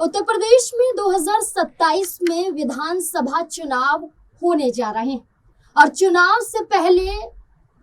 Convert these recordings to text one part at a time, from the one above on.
उत्तर प्रदेश में 2027 में विधानसभा चुनाव होने जा रहे हैं और चुनाव से पहले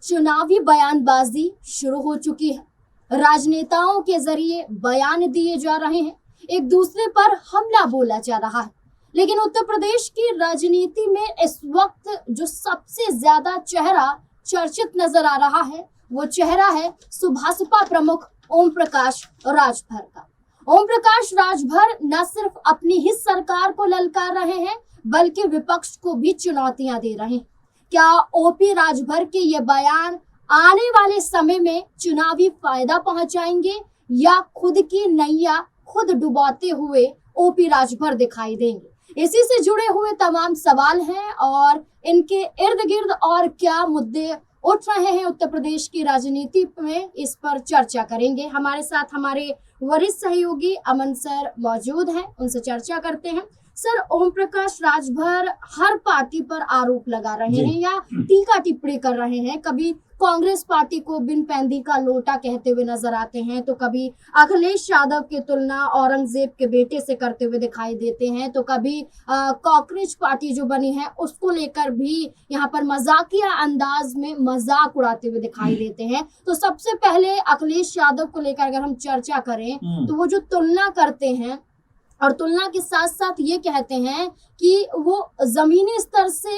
चुनावी बयानबाजी शुरू हो चुकी है। राजनेताओं के जरिए बयान दिए जा रहे हैं, एक दूसरे पर हमला बोला जा रहा है। लेकिन उत्तर प्रदेश की राजनीति में इस वक्त जो सबसे ज्यादा चेहरा चर्चित नजर आ रहा है वो चेहरा है सुभासपा प्रमुख ओम प्रकाश राजभर का। ओम प्रकाश राजभर न सिर्फ अपनी ही सरकार को ललकार रहे हैं बल्कि विपक्ष को भी चुनौतियां दे रहे हैं। क्या ओपी राजभर के ये बयान आने वाले समय में चुनावी फायदा पहुंचाएंगे या खुद की नैया खुद डुबाते हुए ओपी राजभर दिखाई देंगे? इसी से जुड़े हुए तमाम सवाल हैं और इनके इर्द गिर्द और क्या मुद्दे उठ रहे हैं उत्तर प्रदेश की राजनीति में, इस पर चर्चा करेंगे। हमारे साथ हमारे वरिष्ठ सहयोगी अमन सर मौजूद हैं, उनसे चर्चा करते हैं। सर, ओम प्रकाश राजभर हर पार्टी पर आरोप लगा रहे हैं या टीका टिप्पणी कर रहे हैं। कभी कांग्रेस पार्टी को बिन पैंदी का लोटा कहते हुए नजर आते हैं, तो कभी अखिलेश यादव की तुलना औरंगजेब के बेटे से करते हुए दिखाई देते हैं, तो कभी कॉकरोच पार्टी जो बनी है उसको लेकर भी यहाँ पर मजाकिया अंदाज में मजाक उड़ाते हुए दिखाई देते हैं। तो सबसे पहले अखिलेश यादव को लेकर अगर हम चर्चा करें तो वो जो तुलना करते हैं और तुलना के साथ साथ ये कहते हैं कि वो जमीनी स्तर से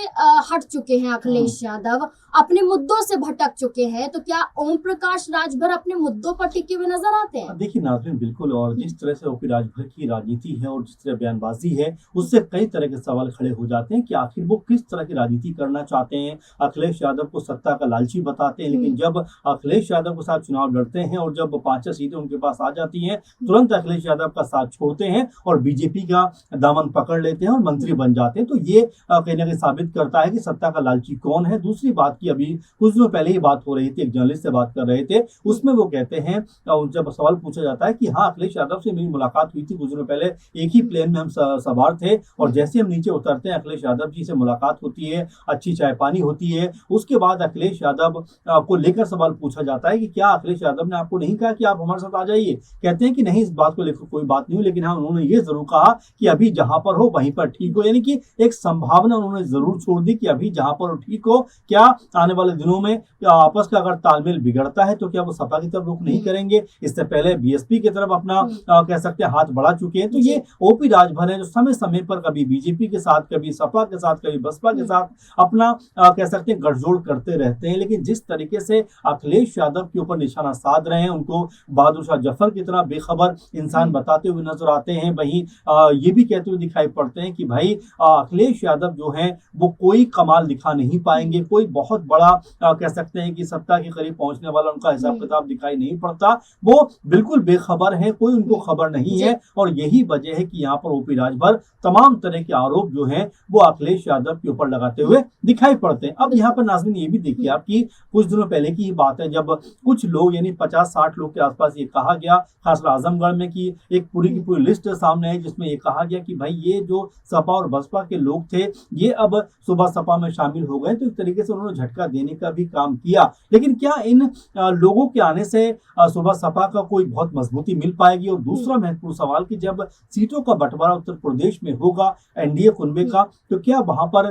हट चुके हैं, अखिलेश यादव अपने मुद्दों से भटक चुके हैं। तो क्या ओम प्रकाश राजभर अपने मुद्दों पर टिके हुए नजर आते हैं? देखिए नाज़रीन, बिल्कुल। और जिस तरह से ओपी राजभर की राजनीति है और जिस तरह बयानबाजी है उससे कई तरह के सवाल खड़े हो जाते हैं कि आखिर वो किस तरह की राजनीति करना चाहते हैं। अखिलेश यादव को सत्ता का लालची बताते हैं, लेकिन जब अखिलेश यादव के साथ चुनाव लड़ते हैं और जब 5 सीटें उनके पास आ जाती हैं तुरंत अखिलेश यादव का साथ छोड़ते हैं और बीजेपी का दामन पकड़ लेते हैं और मंत्री बन जाते हैं। तो ये कहीं ना कहीं साबित करता है कि सत्ता का लालची कौन है। दूसरी बात की अभी कुछ दिनों पहले ही बात हो रही थी, एक जर्नलिस्ट से बात कर रहे थे, उसमें वो कहते हैं, जब सवाल पूछा जाता है कि हाँ अखिलेश यादव से मेरी मुलाकात हुई थी कुछ दिनों पहले, एक ही प्लेन में हम सवार थे और जैसे हम नीचे उतरते हैं अखिलेश यादव जी से मुलाकात होती है, अच्छी चाय पानी होती है। उसके बाद अखिलेश यादव को लेकर सवाल पूछा जाता है कि क्या अखिलेश यादव ने आपको नहीं कहा कि आप हमारे साथ आ जाइए? कहते हैं कि नहीं, इस बात को लेकर कोई बात नहीं हुई, लेकिन हाँ उन्होंने ये जरूर कहा कि अभी जहां पर हो वहीं पर ठीक हो। यानी कि एक संभावना उन्होंने जरूर छोड़ दी कि अभी जहां पर हो ठीक हो। क्या आने वाले दिनों में आपस का अगर तालमेल बिगड़ता है तो क्या वो सपा की तरफ रुख नहीं करेंगे? इससे पहले बीएसपी की तरफ अपना कह सकते हैं हाथ बढ़ा चुके हैं। तो ये ओपी राजभर है जो समय समय पर कभी बीजेपी के साथ, कभी सपा के साथ, कभी बसपा के साथ अपना कह सकते हैं गठजोड़ करते रहते हैं। लेकिन जिस तरीके से अखिलेश यादव के ऊपर निशाना साध रहे हैं, उनको बहादुर शाह जफर की तरह बेखबर इंसान बताते हुए नजर आते हैं, वहीं ये भी कहते हुए दिखाई पड़ते हैं कि भाई अखिलेश यादव जो है वो कोई कमाल दिखा नहीं पाएंगे, कोई बहुत बड़ा कह सकते हैं कि सत्ता के करीब पहुंचने वाला उनका हिसाब किताब दिखाई नहीं पड़ता। वो बिल्कुल बेखबर है, कोई उनको खबर नहीं है। और यही वजह है कि यहाँ पर ओपी राजभर तमाम तरह के आरोप जो हैं वो अखिलेश यादव के ऊपर लगाते हुए दिखाई पड़ते हैं। अब यहाँ पर नाज़रीन ये भी देखिए आपकी कुछ दिनों पहले की ही बात है जब कुछ लोग यानी 50-60 लोग के आसपास ये कहा गया, खासकर आजमगढ़ में, कि एक पूरी की पूरी लिस्ट सामने है जिसमें ये कहा गया कि भाई ये जो सपा और बसपा के लोग थे ये अब सुबह सपा में शामिल हो गए। तो एक तरीके से उन्होंने झटका देने का भी काम किया। लेकिन क्या इन लोगों के आने से सुबह सपा का कोई बहुत मजबूती मिल पाएगी? और दूसरा महत्वपूर्ण सवाल कि जब सीटों का बंटवारा उत्तर प्रदेश में होगा एनडीए कुनबे का, तो क्या वहां पर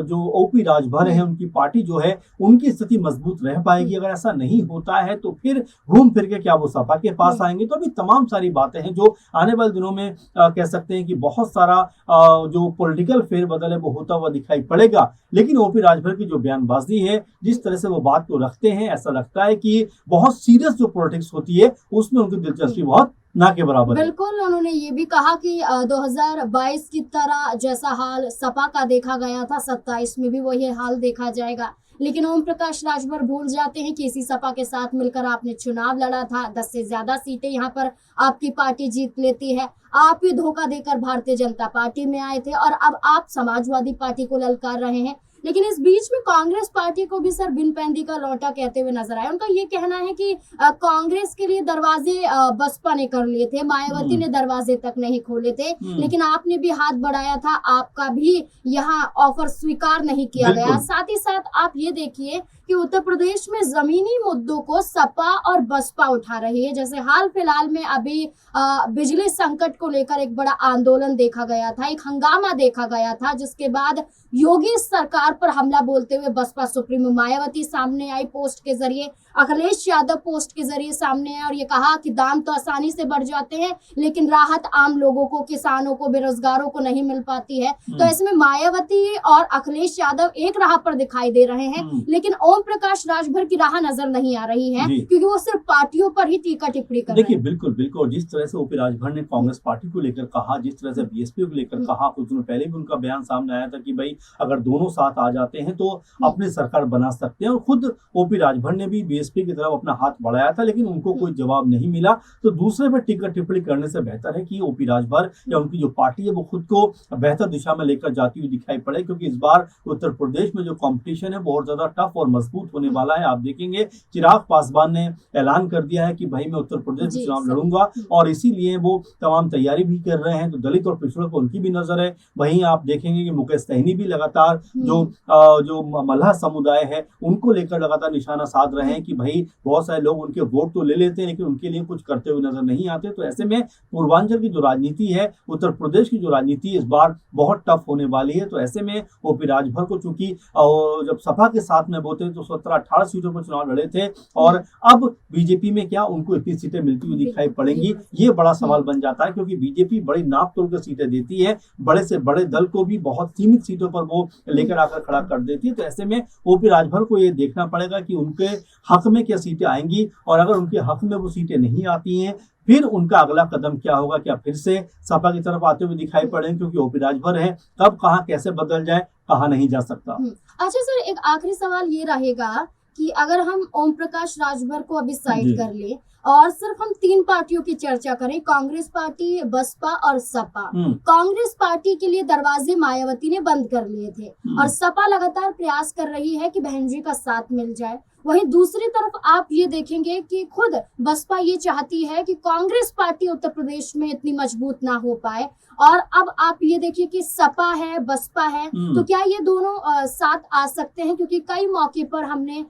जो ओपी राजभर है उनकी पार्टी जो है उनकी स्थिति मजबूत रह पाएगी? अगर ऐसा नहीं होता है तो फिर घूम फिर के क्या वो सपा के पास आएंगे? तो अभी तमाम सारी बातें हैं जो आने वाले दिनों में कह सकते हैं कि बहुत सारा जो पॉलिटिकल फेरबदल है वो होता हुआ दिखाई पड़ेगा। लेकिन ओपी राजभर की जो बयानबाजी है, जिस तरह से वो बात को रखते हैं, ऐसा लगता है कि बहुत सीरियस जो पॉलिटिक्स होती है उसमें उनकी दिलचस्पी बहुत ना के बराबर है। बिल्कुल, उन्होंने ये भी कहा कि 2022 की तरह जैसा हाल सपा का देखा गया था 27 में भी वही हाल देखा जाएगा। लेकिन ओम प्रकाश राजभर भूल जाते हैं कि इसी सपा के साथ मिलकर आपने चुनाव लड़ा था, 10 से ज्यादा सीटें यहाँ पर आपकी पार्टी जीत लेती है। आप ही धोखा देकर भारतीय जनता पार्टी में आए थे और अब आप समाजवादी पार्टी को ललकार रहे हैं। लेकिन इस बीच में कांग्रेस पार्टी को भी सर बिन पैंदी का लौटा कहते हुए नजर आया। उनका ये कहना है कि कांग्रेस के लिए दरवाजे बसपा ने कर लिए थे, मायावती ने दरवाजे तक नहीं खोले थे, लेकिन आपने भी हाथ बढ़ाया था, आपका भी यहाँ ऑफर स्वीकार नहीं किया गया। साथ ही साथ आप ये देखिए कि उत्तर प्रदेश में जमीनी मुद्दों को सपा और बसपा उठा रही है। जैसे हाल फिलहाल में अभी बिजली संकट को लेकर एक बड़ा आंदोलन देखा गया था, एक हंगामा देखा गया था, जिसके बाद योगी सरकार पर हमला बोलते हुए बसपा सुप्रीमो मायावती सामने आई पोस्ट के जरिए, अखिलेश यादव पोस्ट के जरिए सामने आए और ये कहा कि दाम तो आसानी से बढ़ जाते हैं लेकिन राहत आम लोगों को, किसानों को, बेरोजगारों को नहीं मिल पाती है। तो ऐसे में मायावती और अखिलेश यादव एक राह पर दिखाई दे रहे हैं, लेकिन ओम प्रकाश राजभर की राह नजर नहीं आ रही है, क्योंकि वो सिर्फ पार्टियों पर ही टीका टिप्पणी कर रहे हैं। देखिए बिल्कुल बिल्कुल, जिस तरह से ओपी राजभर ने कांग्रेस पार्टी को लेकर कहा, जिस तरह से बीएसपी को लेकर कहा, कुछ दिनों पहले भी उनका बयान सामने आया था कि भाई अगर दोनों साथ आ जाते हैं तो अपनी सरकार बना सकते हैं, और खुद ओपी राजभर ने भी बीएसपी की तरफ अपना हाथ बढ़ाया था, लेकिन उनको कोई जवाब नहीं मिला। तो दूसरे पर टीका टिप्पणी करने से बेहतर है कि ओपी राजभर या उनकी जो पार्टी है वो खुद को बेहतर दिशा में लेकर जाती हुई दिखाई पड़े, क्योंकि इस बार उत्तर प्रदेश में जो कंपटीशन है बहुत ज्यादा टफ और मजबूत होने वाला है। आप देखेंगे चिराग पासवान ने ऐलान कर दिया है कि भाई मैं उत्तर प्रदेश में चुनाव लड़ूंगा, और इसीलिए वो तमाम तैयारी भी कर रहे हैं। तो दलित और पिछड़ों को उनकी भी नजर है। वहीं आप देखेंगे कि मुकेश सहनी भी लगातार जो मल्लाह समुदाय है उनको लेकर लगातार निशाना साध रहे हैं कि भाई बहुत सारे लोग उनके वोट तो ले लेते हैं लेकिन उनके लिए कुछ करते हुए नजर नहीं आते। तो ऐसे में पूर्वांचल की जो राजनीति है, उत्तर प्रदेश की जो राजनीति इस बार बहुत टफ होने वाली है। तो ऐसे में ओपी राजभर को चूंकि जब सपा के साथ में वो थे तो 17-18 सीटों पर चुनाव लड़े थे, और अब बीजेपी में क्या उनको इतनी सीटें मिलती हुई दिखाई पड़ेंगी, ये बड़ा सवाल बन जाता है, क्योंकि बीजेपी बड़ी नाप तोल कर सीटें देती है, बड़े से बड़े दल को भी बहुत सीमित सीटों पर वो लेकर आकर खड़ा कर देती है। तो ऐसे में ओपी राजभर को ये देखना पड़ेगा कि उनके हक में क्या सीटें आएंगी, और अगर उनके हक में वो सीटें नहीं आती हैं फिर उनका अगला कदम क्या होगा, क्या फिर से सपा की तरफ आते हुए दिखाई पड़े, क्योंकि ओपी राजभर है, कब कहां कैसे बदल जाए कहा नहीं जा सकता। अच्छा सर, एक आखिरी सवाल ये रहेगा कि अगर हम ओम प्रकाश राजभर को अभी साइड कर ले और सिर्फ हम 3 पार्टियों की चर्चा करें, कांग्रेस पार्टी, बसपा और सपा। कांग्रेस पार्टी के लिए दरवाजे मायावती ने बंद कर लिए थे और सपा लगातार प्रयास कर रही है कि बहन जी का साथ मिल जाए। वहीं दूसरी तरफ आप ये देखेंगे कि खुद बसपा ये चाहती है कि कांग्रेस पार्टी उत्तर प्रदेश में इतनी मजबूत ना हो पाए, और अब आप ये देखिए कि सपा है, बसपा है, तो क्या ये दोनों साथ आ सकते हैं? क्योंकि कई मौके पर हमने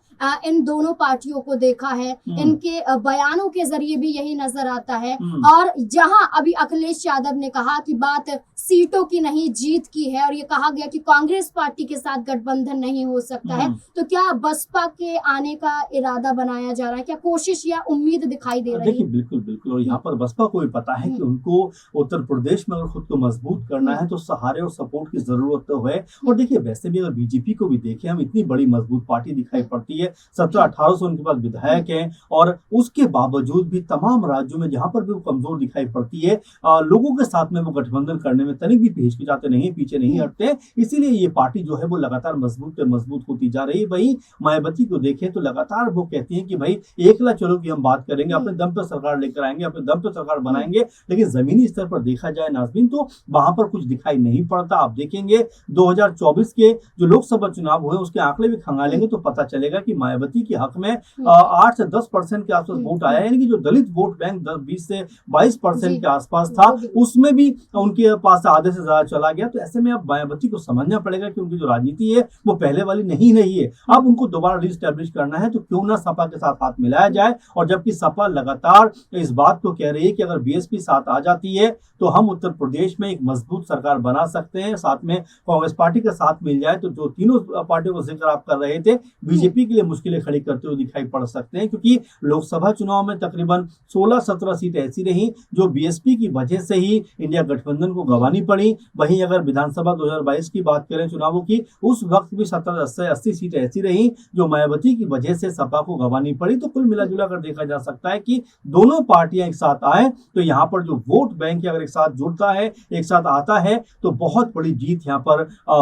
इन दोनों पार्टियों को देखा है, इनके बयानों के जरिए भी यही नजर आता है। और जहां अभी अखिलेश यादव ने कहा कि बात सीटों की नहीं जीत की है, और ये कहा गया कि कांग्रेस पार्टी के साथ गठबंधन नहीं हो सकता है, तो क्या बसपा के आने का इरादा बनाया जा रहा है? क्या कोशिश या उम्मीद दिखाई दे रही है? देखिए बिल्कुल बिल्कुल, और यहाँ पर बसपा को भी पता है कि उनको उत्तर प्रदेश में अगर खुद को मजबूत करना है तो सहारे और सपोर्ट की जरूरत तो है। और देखिए वैसे भी अगर बीजेपी को भी देखें, हम इतनी बड़ी मजबूत पार्टी दिखाई पड़ती है, 1700-1800 उनके पास विधायक हैं, और उसके बावजूद भी तमाम राज्यों में जहां पर भी वो कमजोर दिखाई पड़ती है, लोगों के साथ में वो गठबंधन करने में तनिक भी हिचकिचाते नहीं, पीछे नहीं हटते। इसीलिए ये पार्टी जो है वो लगातार मजबूत होती जा रही है। वही मायावती को देखें तो लगातार वो कहती है कि भाई एकला चलो कि हम बात करेंगे, अपने दम पर सरकार लेकर आएंगे, अपने दम पर सरकार बनाएंगे, लेकिन जमीनी स्तर पर देखा जाए नाज़रीन तो वहां पर कुछ दिखाई नहीं पड़ता। आप देखेंगे 2024 के जो लोकसभा चुनाव हुए उसके आंकड़े भी खंगालेंगे तो पता चलेगा कि मायावती के हक में 8 से 10% के आसपास वोट आया, यानी कि जो दलित वोट बैंक 20 से 22% के आसपास था, उसमें भी उनके पास आधे से ज्यादा चला गया। तो ऐसे में अब मायावती को समझना पड़ेगा कि उनकी जो राजनीति है वो पहले वाली नहीं है। अब उनको दोबारा रिस्टैब्लिश करना है तो क्यों ना सपा के साथ हाथ मिलाया जाए। और जबकि सपा लगातार इस बात को कह रही है कि अगर बीएसपी साथ आ जाती है तो हम उत्तर प्रदेश में एक मजबूत सरकार बना सकते हैं, साथ में कांग्रेस पार्टी का साथ मिल जाए तो जो तीनों पार्टियों को जिक्र आप कर रहे थे, बीजेपी के लिए मुश्किलें खड़ी करते हुए दिखाई पड़ सकते हैं, क्योंकि लोकसभा चुनाव में तकरीबन 16-17 सीटें ऐसी रही जो बीएसपी की वजह से ही इंडिया गठबंधन को गंवानी पड़ी। वहीं अगर विधानसभा 2022 की बात करें चुनावों की, उस वक्त भी 70 से 80 सीटें ऐसी रही जो मायावती की वजह से सपा को गंवानी पड़ी। तो कुल मिला जुला कर देखा जा सकता है कि दोनों पार्टियां एक साथ आए तो यहाँ पर जो वोट बैंक अगर एक साथ जुड़ता है, एक साथ आता है, तो बहुत बड़ी जीत यहाँ पर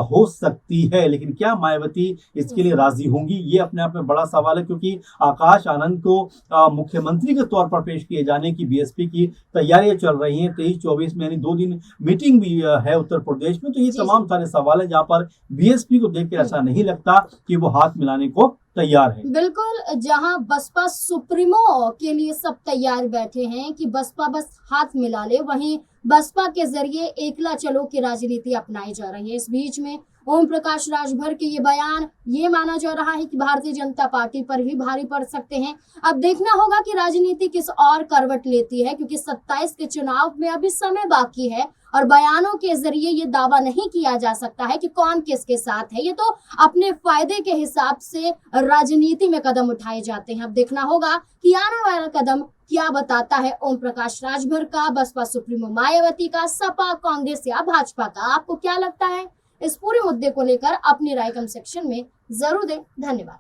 हो सकती है। लेकिन क्या मायावती इसके लिए राजी होंगी, ये अपने आप में बड़ा सवाल है, क्योंकि आकाश आनंद को मुख्यमंत्री के तौर पर पेश किए जाने की बीएसपी की तैयारियां चल रही हैं। 23-24 में यानी 2 दिन मीटिंग भी है उत्तर प्रदेश में। तो ये तमाम सारे सवाल है जहां पर बीएसपी को देख के ऐसा नहीं लगता कि वो हाथ मिलाने को तैयार है। बिल्कुल, जहां बसपा सुप्रीमो के लिए सब तैयार बैठे हैं कि बसपा बस हाथ मिला ले, वहीं बसपा के जरिए एकला चलो की राजनीति अपनाई जा रही है। इस बीच में ओम प्रकाश राजभर के ये बयान ये माना जा रहा है कि भारतीय जनता पार्टी पर ही भारी पड़ सकते हैं। अब देखना होगा कि राजनीति किस और करवट लेती है, क्योंकि 27 के चुनाव में अभी समय बाकी है और बयानों के जरिए ये दावा नहीं किया जा सकता है कि कौन किसके साथ है। ये तो अपने फायदे के हिसाब से राजनीति में कदम उठाए जाते हैं। अब देखना होगा कि आने वाला कदम क्या बताता है ओम प्रकाश राजभर का, बसपा सुप्रीमो मायावती का, सपा, कांग्रेस या भाजपा का। आपको क्या लगता है? इस पूरे मुद्दे को लेकर अपनी राय कमेंट सेक्शन में जरूर दें। धन्यवाद।